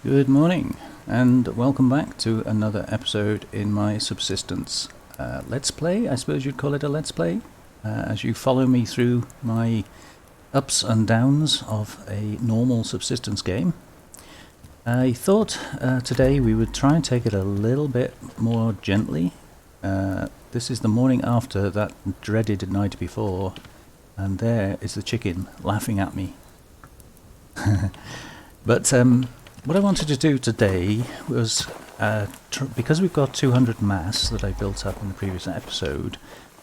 Good morning, and welcome back to another episode in my Subsistence Let's Play. I suppose you'd call it a Let's Play, as you follow me through my ups and downs of a normal Subsistence game. I thought today we would try and take it a little bit more gently. This is the morning after that dreaded night before, and there is the chicken laughing at me. But what I wanted to do today was, because we've got 200 mass that I built up in the previous episode,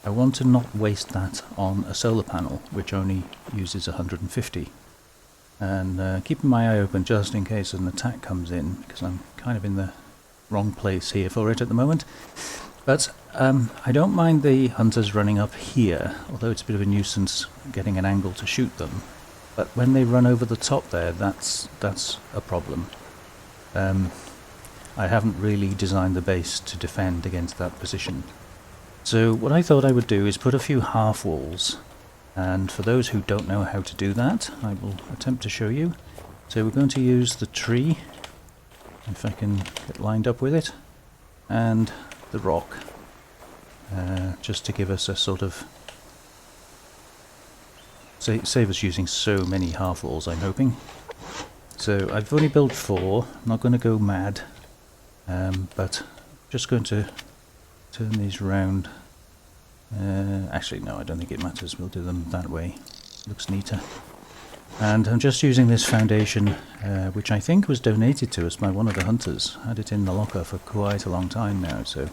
I want to not waste that on a solar panel, which only uses 150. And keeping my eye open just in case an attack comes in, because I'm kind of in the wrong place here for it at the moment. But I don't mind the hunters running up here, although it's a bit of a nuisance getting an angle to shoot them. But when they run over the top there, that's a problem. I haven't really designed the base to defend against that position. So what I thought I would do is put a few half walls. And for those who don't know how to do that, I will attempt to show you. So we're going to use the tree, if I can get lined up with it, and the rock, just to give us a sort of save us using so many half walls, I'm hoping. So I've only built 4, I'm not going to go mad, but just going to turn these round. Actually no, I don't think it matters, we'll do them that way, looks neater. And I'm just using this foundation, which I think was donated to us by one of the hunters. Had it in the locker for quite a long time now, so I'm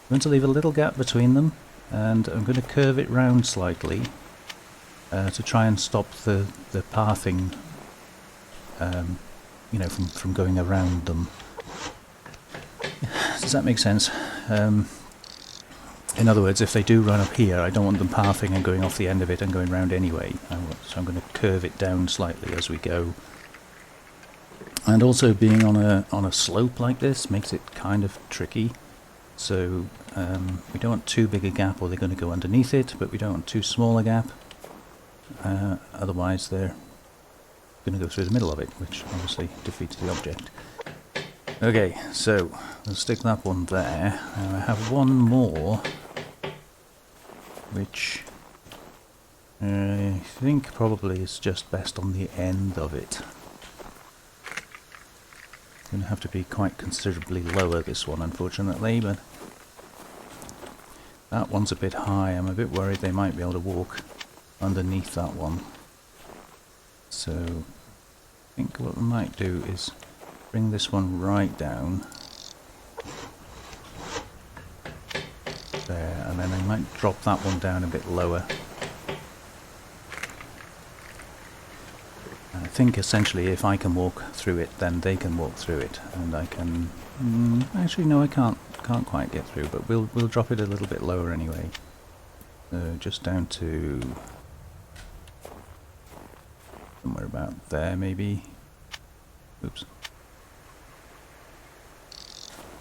going to leave a little gap between them, and I'm going to curve it round slightly to try and stop the pathing, you know, from going around them. Does that make sense? In other words, if they do run up here, I don't want them pathing and going off the end of it and going round anyway. So I'm going to curve it down slightly as we go. And also being on a slope like this makes it kind of tricky. So we don't want too big a gap or they're going to go underneath it, but we don't want too small a gap. Otherwise they're going to go through the middle of it, which obviously defeats the object. Okay, so we'll stick that one there. I have one more, which I think probably is just best on the end of it. It's going to have to be quite considerably lower, this one, unfortunately, but that one's a bit high. I'm a bit worried they might be able to walk underneath that one. So I think what we might do is bring this one right down there, and then I might drop that one down a bit lower. I think essentially if I can walk through it, then they can walk through it, and I can actually no, I can't quite get through, but we'll drop it a little bit lower anyway. So just down to somewhere about there, maybe. Oops.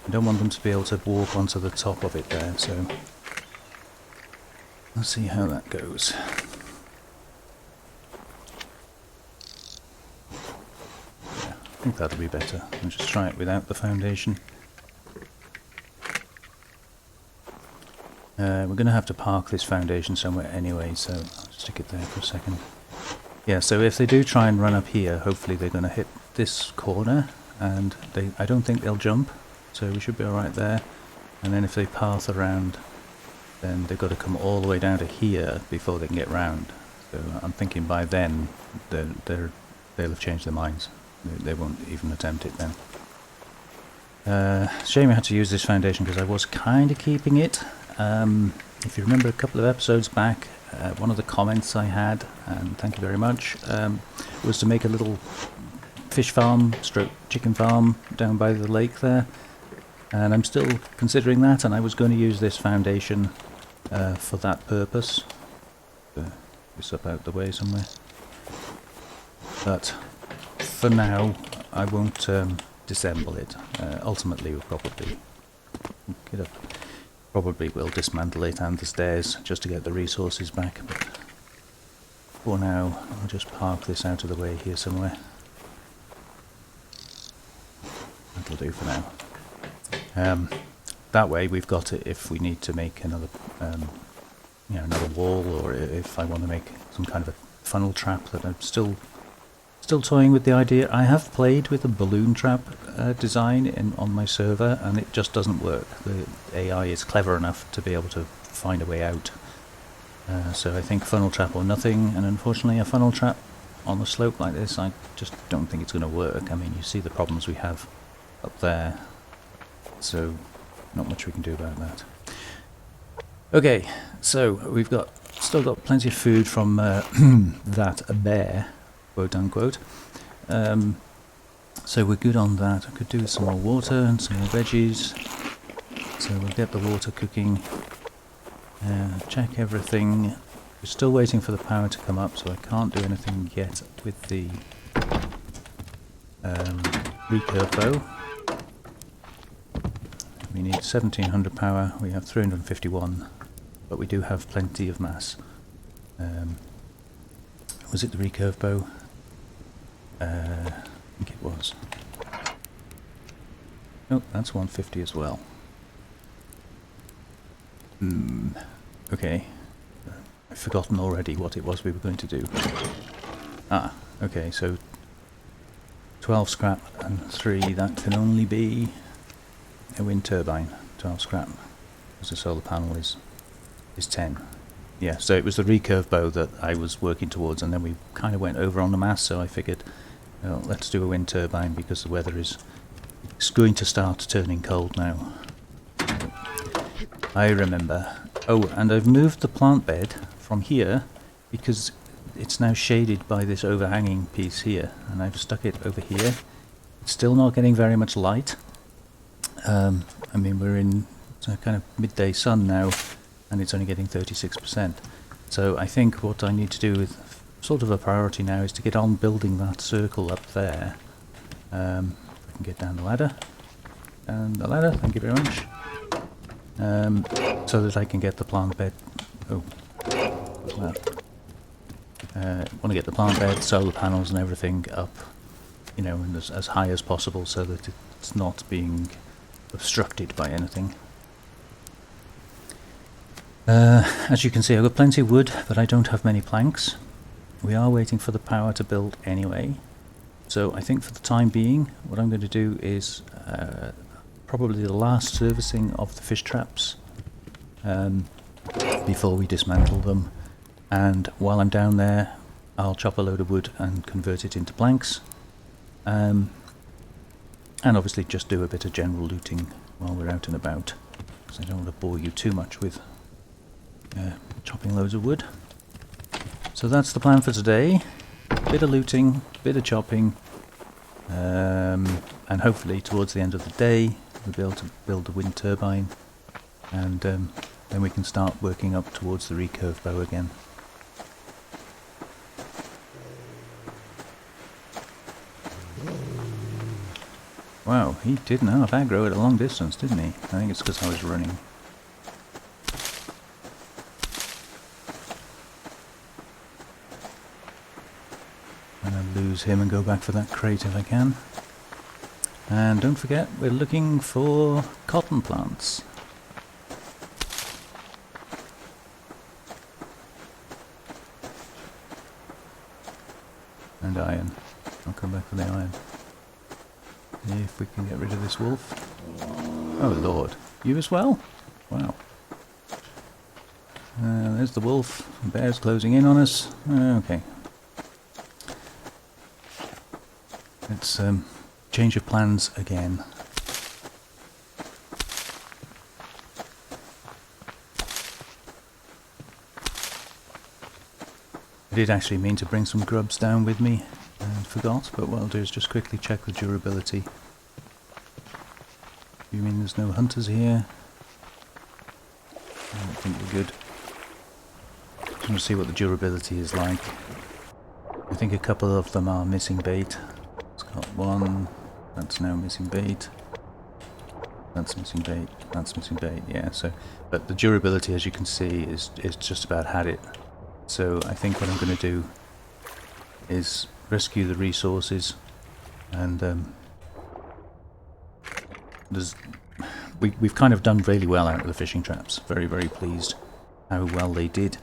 I don't want them to be able to walk onto the top of it there, so let's see how that goes. Yeah, I think that'll be better. I'll just try it without the foundation. We're going to have to park this foundation somewhere anyway, so I'll stick it there for a second. Yeah, so if they do try and run up here, hopefully they're going to hit this corner, and I don't think they'll jump, so we should be alright there. And then if they path around, then they've got to come all the way down to here before they can get round. So I'm thinking by then they'll have changed their minds. They won't even attempt it then. Shame I had to use this foundation because I was kind of keeping it. If you remember a couple of episodes back, one of the comments I had, and thank you very much, was to make a little fish farm stroke chicken farm down by the lake there, and I'm still considering that, and I was going to use this foundation for that purpose. This up out the way somewhere, but for now I won't disassemble it. Ultimately we'll probably will dismantle it and the stairs just to get the resources back, but for now I'll just park this out of the way here somewhere. that'll do for now. That way we've got it if we need to make another, another wall, or if I want to make some kind of a funnel trap. That I'm still toying with the idea. I have played with a balloon trap design on my server, and it just doesn't work. The AI is clever enough to be able to find a way out. So I think funnel trap or nothing, and unfortunately a funnel trap on a slope like this, I just don't think it's going to work. I mean, you see the problems we have up there, so not much we can do about that. Okay, so we've still got plenty of food from that bear, quote unquote. So we're good on that. I could do with some more water and some more veggies. So we'll get the water cooking. Check everything. We're still waiting for the power to come up, so I can't do anything yet with the recurve bow. We need 1700 power. We have 351, but we do have plenty of mass. Was it the recurve bow? I think it was. Oh, that's 150 as well. Okay. I've forgotten already what it was we were going to do. Ah, okay, so 12 scrap and 3, that can only be a wind turbine. 12 scrap, because the solar panel is 10. Yeah, so it was the recurve bow that I was working towards, and then we kind of went over on the mass, so I figured, well, let's do a wind turbine because the weather is going to start turning cold now. I remember. Oh, and I've moved the plant bed from here because it's now shaded by this overhanging piece here, and I've stuck it over here. It's still not getting very much light. I mean, we're in kind of midday sun now, and it's only getting 36%. So I think what I need to do with sort of a priority now is to get on building that circle up there. If I can get down the ladder. And the ladder, thank you very much. So that I can get the plant bed. Oh, what's that? Want to get the plant bed, solar panels, and everything up, you know, and as high as possible, so that it's not being obstructed by anything. As you can see, I've got plenty of wood, but I don't have many planks. We are waiting for the power to build anyway. So I think for the time being, what I'm going to do is probably the last servicing of the fish traps before we dismantle them, and while I'm down there I'll chop a load of wood and convert it into planks, and obviously just do a bit of general looting while we're out and about, because I don't want to bore you too much with chopping loads of wood. So that's the plan for today. Bit of looting, bit of chopping, and hopefully towards the end of the day we'll be able to build a wind turbine, and then we can start working up towards the recurve bow again. Wow, he didn't have aggro at a long distance, didn't he? I think it's because I was running. I'm going to lose him and go back for that crate if I can. And don't forget, we're looking for cotton plants. And iron. I'll come back for the iron. If we can get rid of this wolf. Oh lord, you as well? Wow. There's the wolf. The bear's closing in on us. Okay. Let's change of plans again. I did actually mean to bring some grubs down with me and forgot, but what I'll do is just quickly check the durability. You mean there's no hunters here? I don't think we're good. Just want to see what the durability is like. I think a couple of them are missing bait. It's got one. That's now missing bait. That's missing bait. That's missing bait. Yeah. So, but the durability, as you can see, is just about had it. So I think what I'm going to do is rescue the resources and we've kind of done really well out of the fishing traps. Very, very pleased how well they did.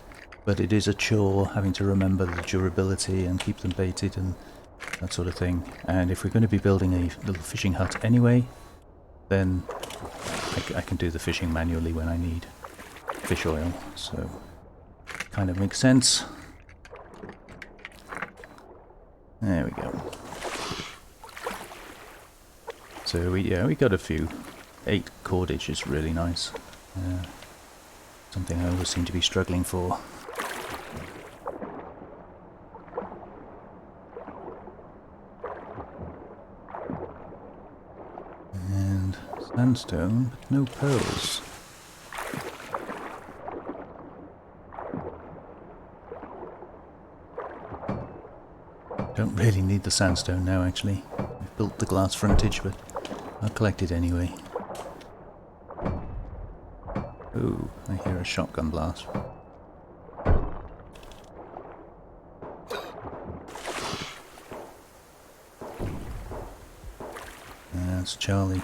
But it is a chore having to remember the durability and keep them baited and that sort of thing. And if we're going to be building a little fishing hut anyway, then I can do the fishing manually when I need fish oil. So kind of makes sense. There we go. So we got a few. 8 cordage is really nice. Something I always seem to be struggling for. And sandstone, but no pearls. Don't really need the sandstone now, actually. I've built the glass frontage, but I'll collect it anyway. Ooh, I hear a shotgun blast. That's Charlie,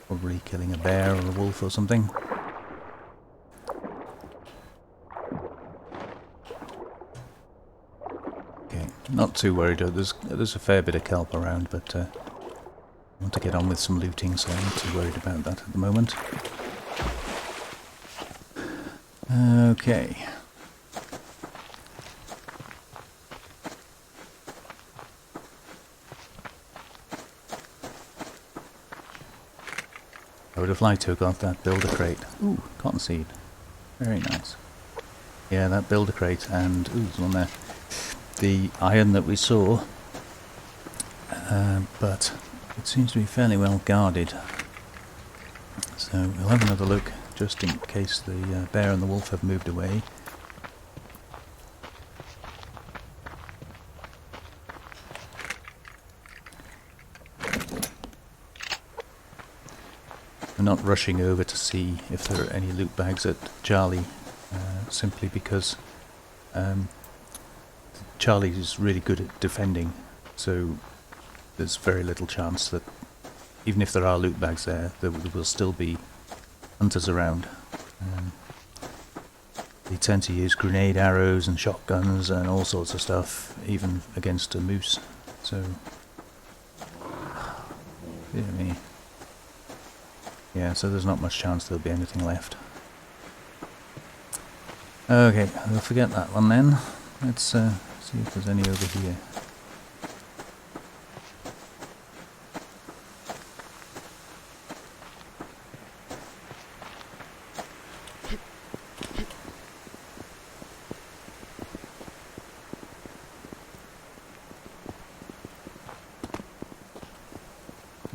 probably killing a bear or a wolf or something. Okay, not too worried. There's a fair bit of kelp around, but I want to get on with some looting, so I'm not too worried about that at the moment. Okay. I would have liked to have got that builder crate. Ooh, cottonseed. Very nice. Yeah, that builder crate and... ooh, there's one there. The iron that we saw. But it seems to be fairly well guarded. So we'll have another look, just in case the bear and the wolf have moved away. I'm not rushing over to see if there are any loot bags at Charlie, simply because Charlie is really good at defending, so there's very little chance that even if there are loot bags there will still be hunters around. They tend to use grenade arrows and shotguns and all sorts of stuff, even against a moose. So, dear me. Yeah, so there's not much chance there'll be anything left. Okay, we'll forget that one then. Let's see if there's any over here.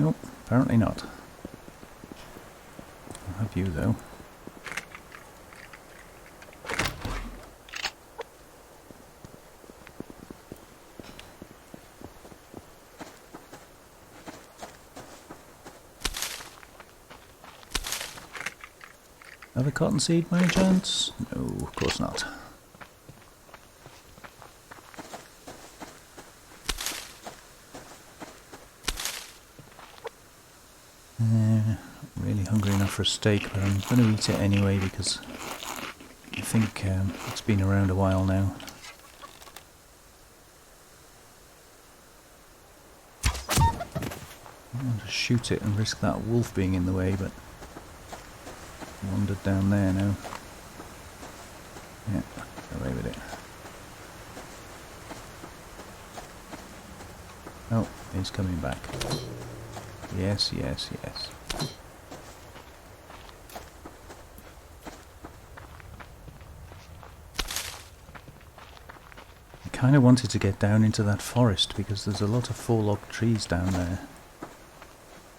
Nope, apparently not. I'll have you though. Another cottonseed by any chance? No, of course not. Really hungry enough for a steak, but I'm going to eat it anyway because I think it's been around a while now. I want to shoot it and risk that wolf being in the way, but wandered down there now. Yeah, get away with it. Oh, he's coming back. Yes, yes, yes. I kind of wanted to get down into that forest because there's a lot of four-log trees down there.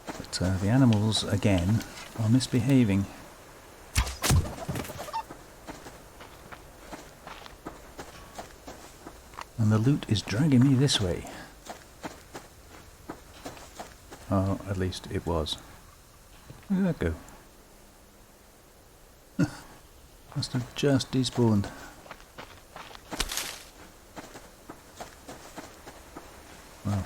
But the animals, again, are misbehaving. And the loot is dragging me this way. Oh, at least it was. Where did that go? Must have just despawned. Well.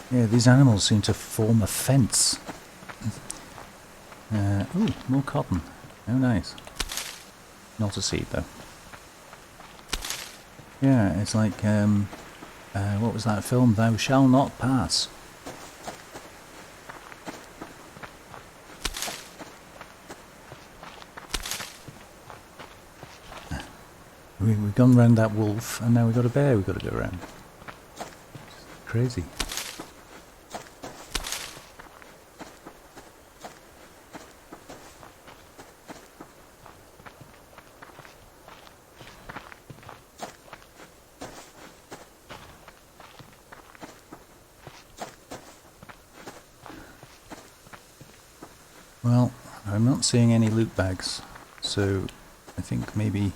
Yeah, these animals seem to form a fence. Ooh, more cotton. Oh, nice. Not a seed, though. Yeah, it's like, what was that film? Thou Shall Not Pass. We've gone round that wolf, and now we've got a bear we've got to go around. Crazy. Well, I'm not seeing any loot bags, so I think maybe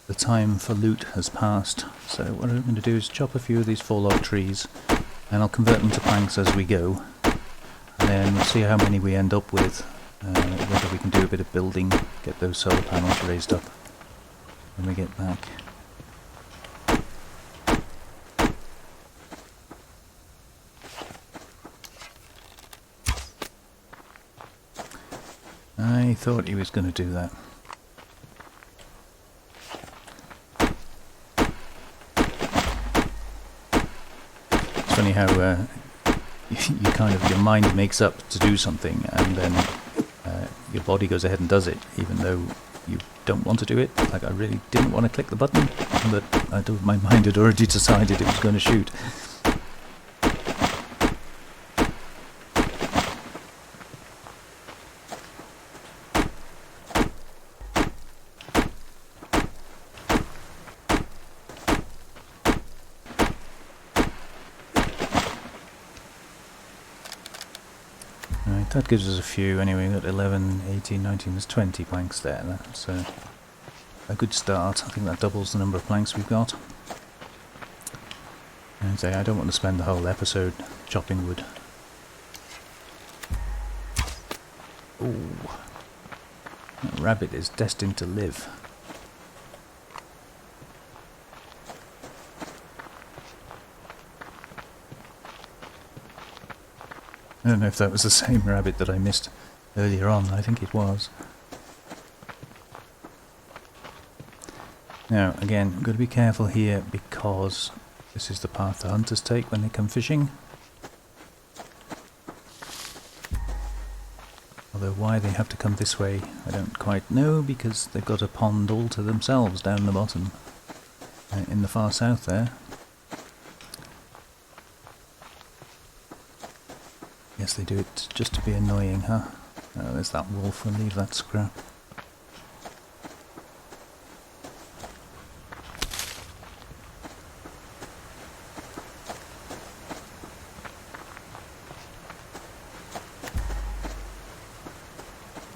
the time for loot has passed. So what I'm going to do is chop a few of these 4-log trees, and I'll convert them to planks as we go, and then we'll see how many we end up with, whether we can do a bit of building, get those solar panels raised up when we get back. I thought he was going to do that. It's funny how you kind of, your mind makes up to do something, and then your body goes ahead and does it, even though you don't want to do it. Like, I really didn't want to click the button, but my mind had already decided it was going to shoot. Right, that gives us a few. Anyway, we've got 11, 18, 19, there's 20 planks there. That's a good start. I think that doubles the number of planks we've got. And I don't want to spend the whole episode chopping wood. Ooh, that rabbit is destined to live. I don't know if that was the same rabbit that I missed earlier on. I think it was. Now, again, I'm going to be careful here because this is the path the hunters take when they come fishing. Although why they have to come this way, I don't quite know, because they've got a pond all to themselves down the bottom, in the far south there. Yes, they do it just to be annoying, huh? Oh, there's that wolf. We'll leave that scrap.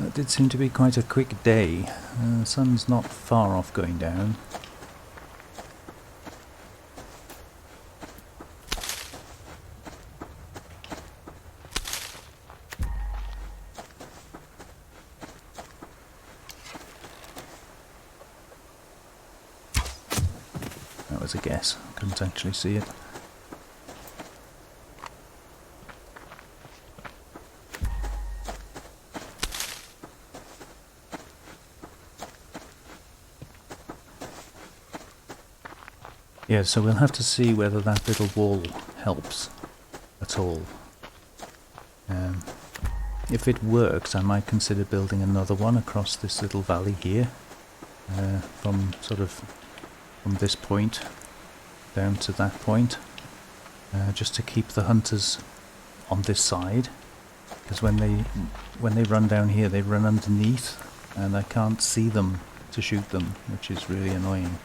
That did seem to be quite a quick day. The sun's not far off going down. That was a guess. Couldn't actually see it. Yeah, so we'll have to see whether that little wall helps at all. If it works, I might consider building another one across this little valley here, from this point down to that point, just to keep the hunters on this side, because when they run down here, they run underneath, and I can't see them to shoot them, which is really annoying.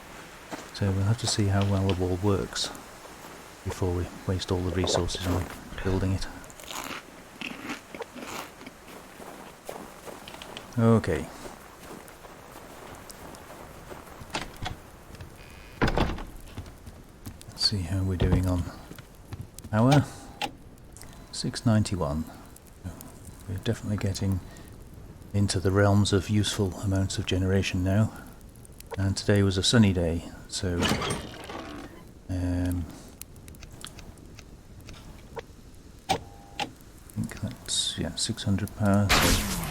So we'll have to see how well the wall works before we waste all the resources on building it. Okay. Let's see how we're doing on power. 691. We're definitely getting into the realms of useful amounts of generation now. And today was a sunny day, so is, yeah, 600 power, so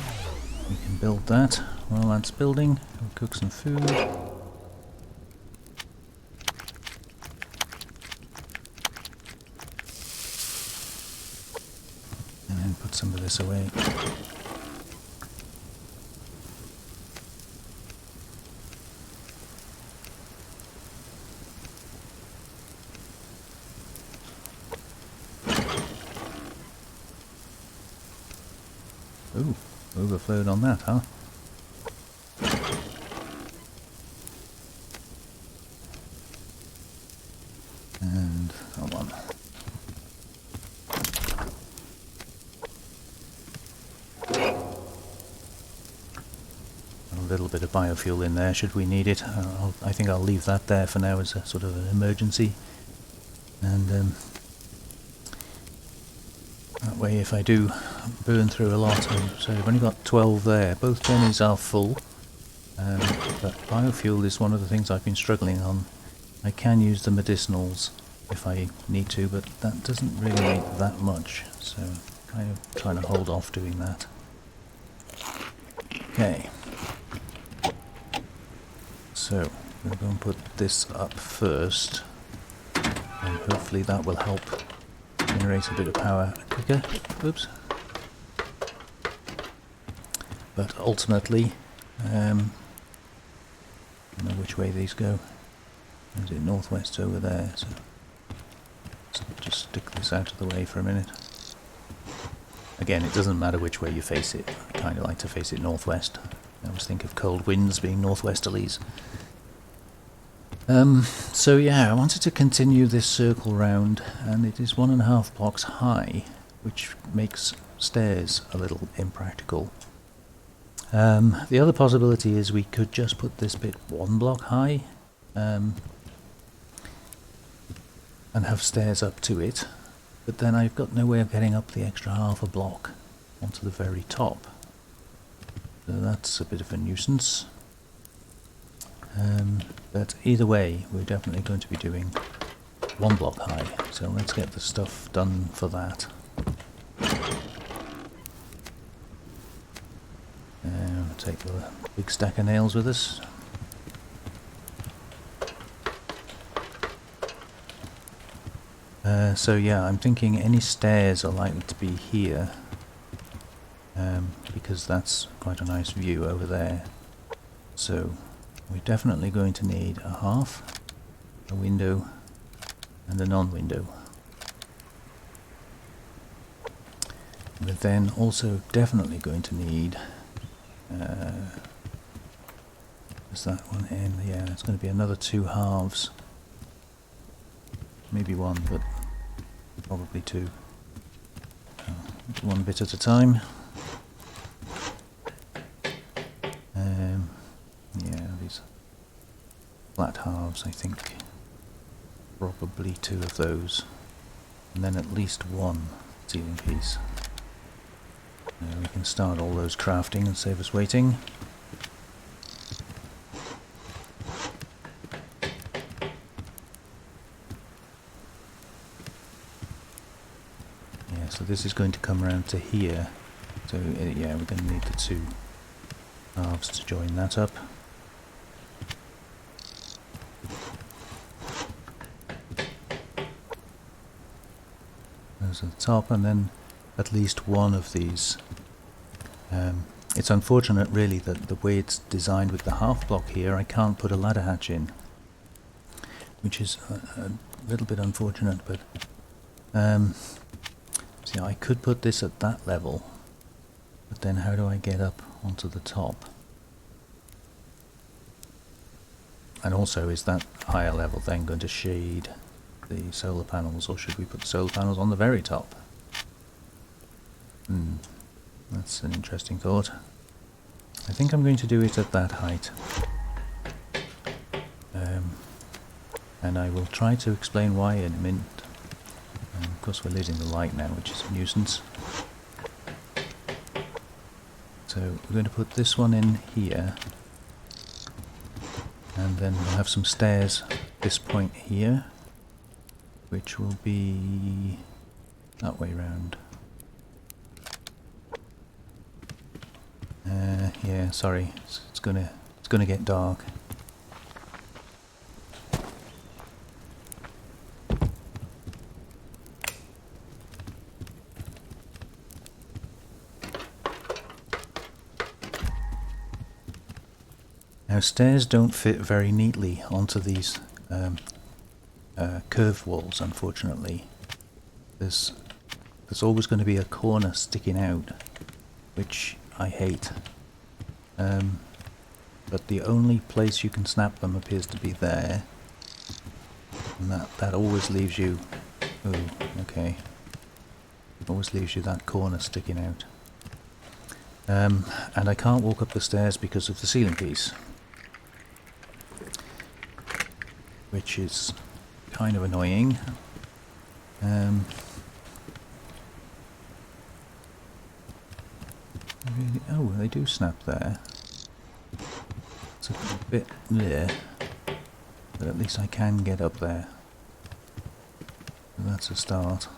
we can build that. While that's building, we'll cook some food. And then put some of this away. Ooh, overflowed on that, huh? And hold on. A little bit of biofuel in there should we need it. I think I'll leave that there for now as a sort of an emergency. And that way if I do burn through a lot, so I've only got 12 there. Both bennies are full, but biofuel is one of the things I've been struggling on. I can use the medicinals if I need to, but that doesn't really make that much, so kind of trying to hold off doing that. Okay, so we're going to put this up first, and hopefully that will help generate a bit of power quicker. Oops. But ultimately, I don't know which way these go. Is it northwest over there? So just stick this out of the way for a minute. Again, it doesn't matter which way you face it. I kind of like to face it northwest. I always think of cold winds being northwesterlies. So yeah, I wanted to continue this circle round, and it is 1.5 blocks high, which makes stairs a little impractical. The other possibility is we could just put this bit 1 block high, and have stairs up to it, but then I've got no way of getting up the extra half a block onto the very top. So that's a bit of a nuisance. But either way, we're definitely going to be doing 1 block high, so let's get the stuff done for that. Take the big stack of nails with us. So yeah, I'm thinking any stairs are likely to be here, because that's quite a nice view over there. So we're definitely going to need a half, a window, and a non-window. We're then also definitely going to need, is that one in? Yeah, it's going to be another 2 halves. Maybe 1, but probably 2. One bit at a time. Yeah, these flat halves, I think. Probably 2 of those. And then at least 1 ceiling piece. We can start all those crafting and save us waiting. Yeah, so this is going to come around to here. So yeah, we're going to need the 2 halves to join that up. Those at the top, and then at least 1 of these. It's unfortunate really that the way it's designed with the half block here, I can't put a ladder hatch in, which is a little bit unfortunate, but see, I could put this at that level, but then how do I get up onto the top? And also, is that higher level then going to shade the solar panels, or should we put the solar panels on the very top? That's an interesting thought. I think I'm going to do it at that height. And I will try to explain why in a minute. Of course we're losing the light now, which is a nuisance. So we're going to put this one in here. And then we'll have some stairs at this point here, which will be that way round. Yeah, sorry, it's gonna get dark. Now stairs don't fit very neatly onto these curved walls, unfortunately. There's always going to be a corner sticking out, which I hate. But the only place you can snap them appears to be there, and that always leaves you. Oh, okay. Always leaves you that corner sticking out. And I can't walk up the stairs because of the ceiling piece, which is kind of annoying. Oh, they do snap there. It's a bit there, but at least I can get up there. So that's a start.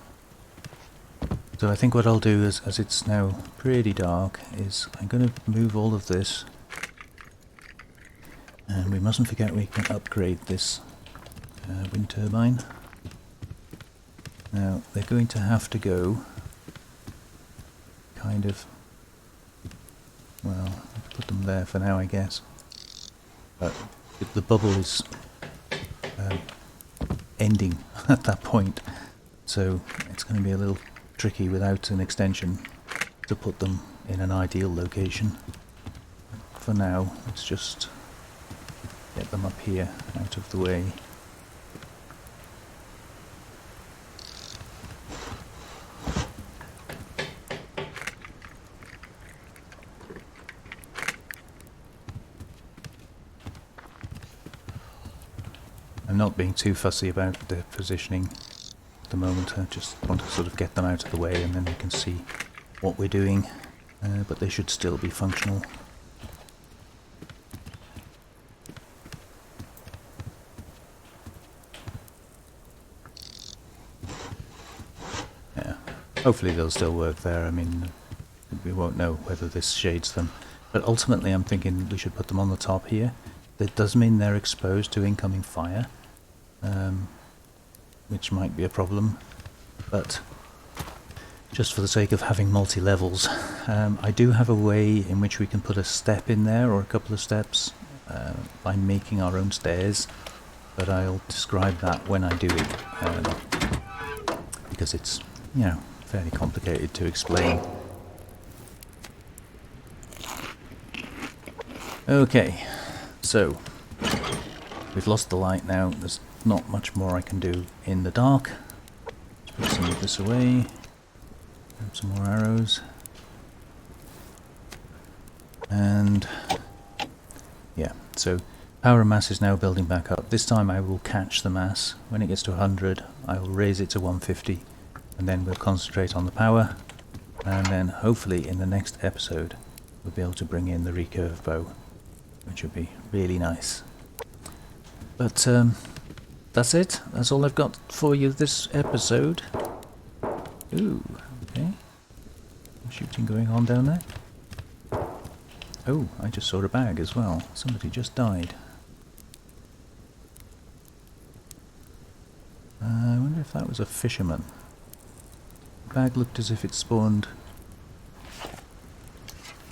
So I think what I'll do is, as it's now pretty dark, is I'm going to move all of this. And we mustn't forget we can upgrade this wind turbine. Now, they're going to have to go kind of, well, put them there for now, I guess. But the bubble is ending at that point, so it's going to be a little tricky without an extension to put them in an ideal location. For now, let's just get them up here, out of the way. I'm not being too fussy about the positioning at the moment. I just want to sort of get them out of the way and then we can see what we're doing, but they should still be functional. Yeah, hopefully they'll still work there. I mean, we won't know whether this shades them, but ultimately I'm thinking we should put them on the top here. That does mean they're exposed to incoming fire, which might be a problem, but just for the sake of having multi-levels, I do have a way in which we can put a step in there, or a couple of steps, by making our own stairs, but I'll describe that when I do it, because it's, you know, fairly complicated to explain. Okay, so we've lost the light now. There's not much more I can do in the dark. Let's put some of this away. Grab some more arrows. And yeah, so power and mass is now building back up. This time I will catch the mass. When it gets to 100, I will raise it to 150, and then we'll concentrate on the power. And then hopefully in the next episode we'll be able to bring in the recurve bow, which would be really nice. But that's it. That's all I've got for you this episode. Ooh, okay. Shooting going on down there. Oh, I just saw a bag as well. Somebody just died. I wonder if that was a fisherman. The bag looked as if it spawned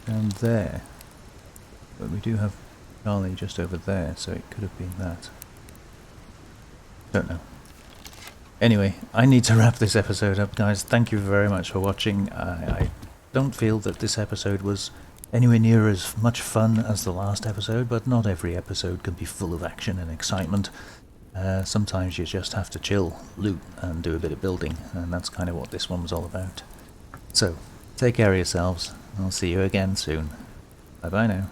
down there. But we do have Charlie just over there, so it could have been that. Don't know. Anyway, I need to wrap this episode up, guys. Thank you very much for watching. I don't feel that this episode was anywhere near as much fun as the last episode, but not every episode can be full of action and excitement. Sometimes you just have to chill, loot, and do a bit of building, and that's kind of what this one was all about. So, take care of yourselves. I'll see you again soon. Bye bye now.